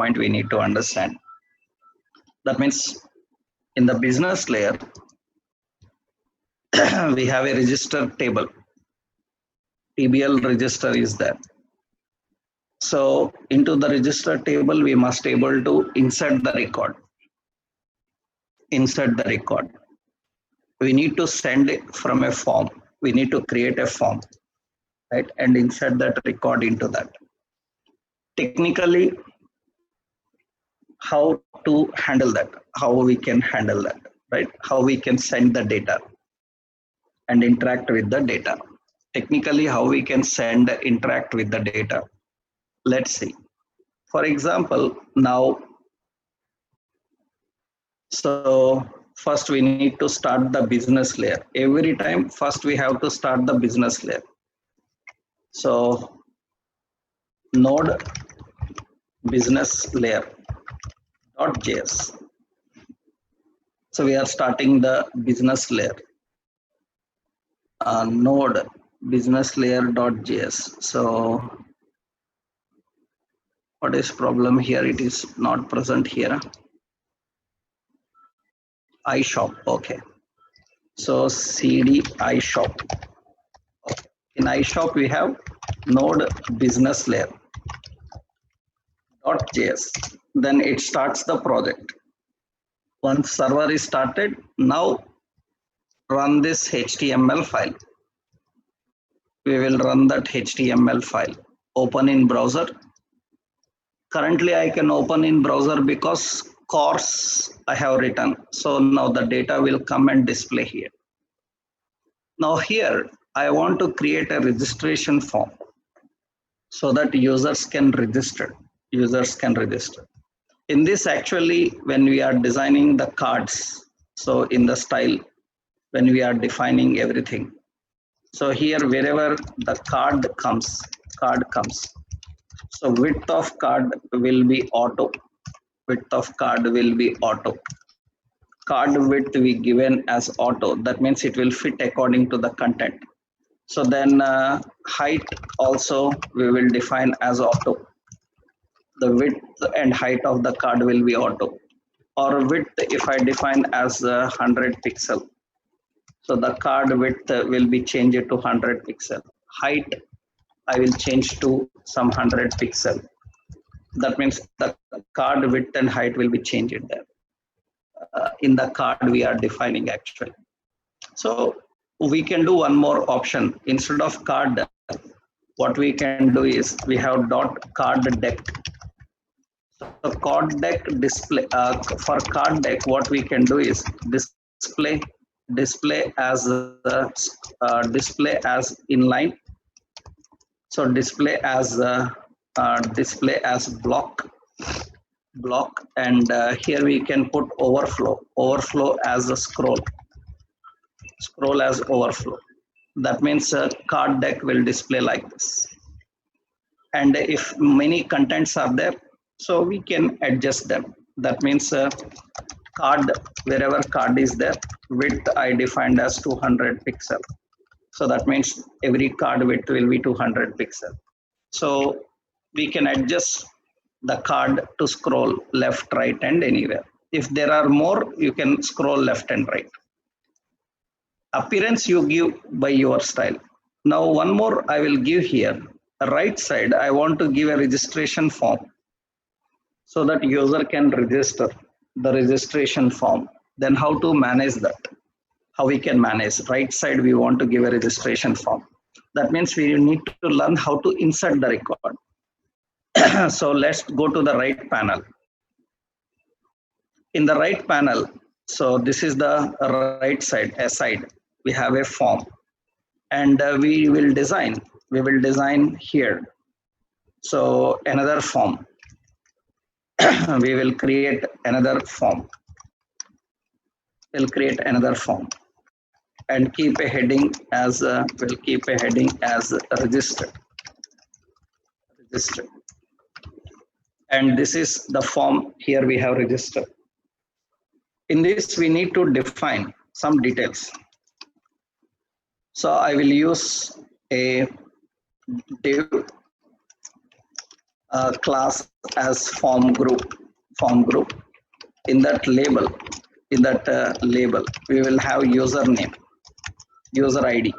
point we need to understand. That means in the business layer, we have a register table. TBL register is there. So into the register table, we must able to insert the record. Insert the record. We need to send it from a form. We need to create a form, right? And insert that record into that. Technically, how to handle that? How we can handle that, right? How we can send the data and interact with the data. Technically, how we can send, interact with the data. Let's see. For example, now, so first we need to start the business layer. Every time, first we have to start the business layer. So node business layer .js. So we are starting the business layer. Node business layer.js. So what is problem here? It is not present here. iShop, okay. So cd iShop. Okay. In iShop we have node business layer .js. Then it starts the project. Once server is started, now run this HTML file. We will run that HTML file. Open in browser. Currently I can open in browser because course I have written. So now the data will come and display here. Now here I want to create a registration form so that users can register. Users can register. In this actually, when we are designing the cards, so in the style, when we are defining everything. So here wherever the card comes. So width of card will be auto. Width of card will be auto. Card width we given as auto. That means it will fit according to the content. So then height also we will define as auto. The width and height of the card will be auto. Or width if I define as 100 pixel. So the card width will be changed to 100 pixel. Height I will change to some 100 pixel. That means the card width and height will be changed there. In the card we are defining actually. So we can do one more option. Instead of card, what we can do is we have .card deck. So card deck display, for card deck, what we can do is display as inline. So display as block, and here we can put overflow as a scroll as overflow. That means card deck will display like this. And if many contents are there, so we can adjust them. That means card, wherever card is there, width I defined as 200 pixel. So that means every card width will be 200 pixel. So we can adjust the card to scroll left, right, and anywhere. If there are more, you can scroll left and right. Appearance you give by your style. Now one more I will give here. Right side, I want to give a registration form so that user can register the registration form. Then how to manage that? How we can manage? Right side, we want to give a registration form. That means we need to learn how to insert the record. So let's go to the right panel. In the right panel, so this is the right side, aside, we have a form, and we will design here. So another form. We will create another form. We'll create another form and keep a heading as registered. And this is the form here we have registered. In this we need to define some details. So I will use a class as form group. In that label, we will have username, user ID,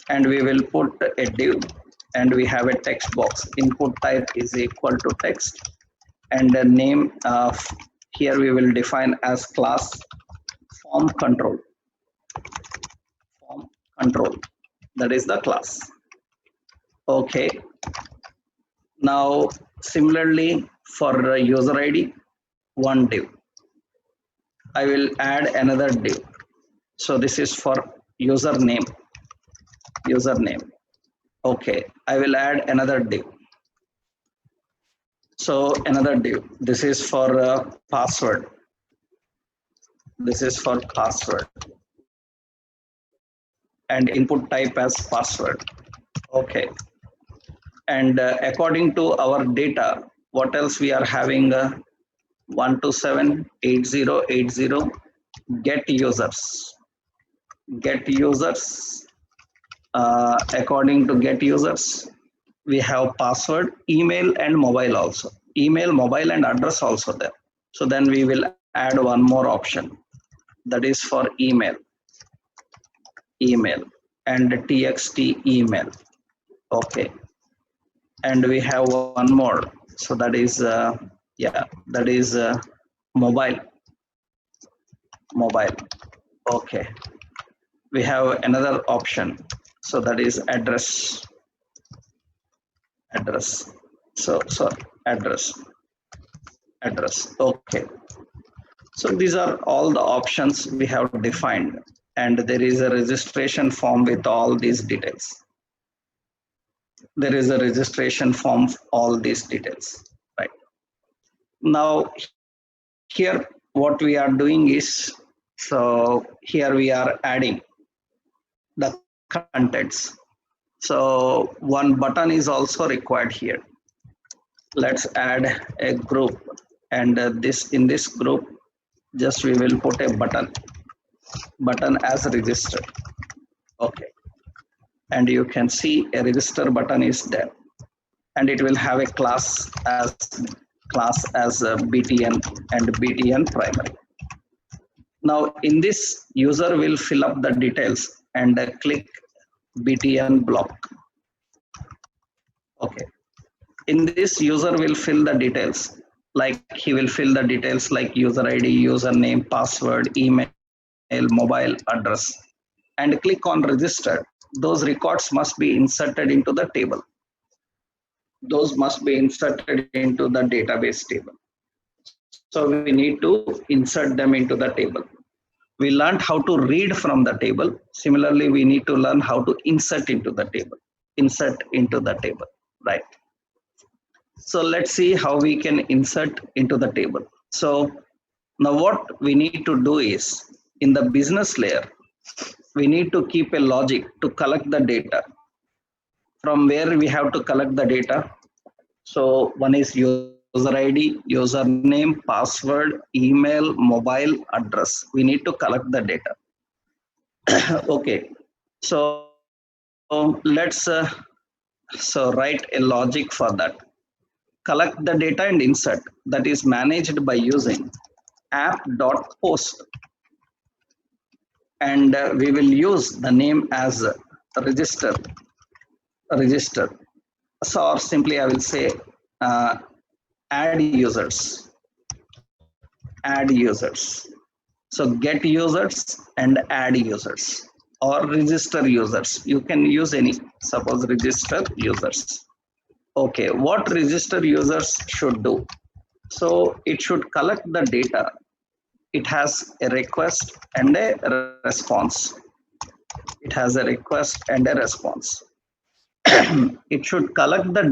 and we will put a div, and we have a text box. Input type is equal to text, and the name of here we will define as class form control. Form control, that is the class. Okay. Now similarly for user ID, one div. I will add another div. So this is for username. Okay, I will add another div. So another div. This is for password. This is for password. And input type as password. Okay. And according to our data, what else we are having? 127.80.80 get users. According to get users, we have password, email, and mobile also. Email, mobile, and address also there. So then we will add one more option. That is for email, and txt email. Okay. And we have one more. So that is mobile. Okay. We have another option. So that is address. So address. Okay. So these are all the options we have defined, and there is a registration form with all these details. Right. Now here what we are doing is, so here we are adding the contents. So one button is also required here. Let's add a group, and in this group, just we will put a button as register. Okay. And you can see a register button is there, and it will have a class as BTN and BTN primary. Now in this, user will fill up the details and click BTN block. Okay. In this, user will fill the details, like he will fill the details like user ID, username, password, email, mobile, address, and click on register. Those records must be inserted into the table. Those must be inserted into the database table. So we need to insert them into the table. We learned how to read from the table. Similarly, we need to learn how to insert into the table. Right. So let's see how we can insert into the table. So now what we need to do is, in the business layer, we need to keep a logic to collect the data. From where we have to collect the data? So one is user ID, username, password, email, mobile, address. We need to collect the data. Okay. So let's write a logic for that. Collect the data and insert. That is managed by using app.post. And we will use the name as register. So, or simply I will say add users. So get users and add users, or register users. You can use any, suppose register users. Okay, what register users should do? So it should collect the data. It has a request and a response. It should collect the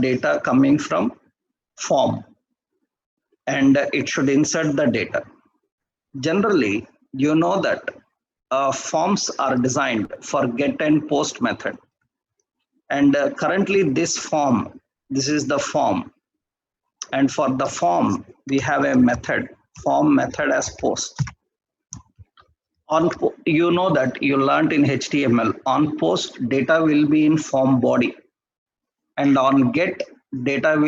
data. Coming from form, and it should insert the data. Generally, you know that forms are designed for get and post method. And currently this is the form. And for the form, we have a method, form method as post. You know that you learned in HTML, on post data will be in form body. and on get data will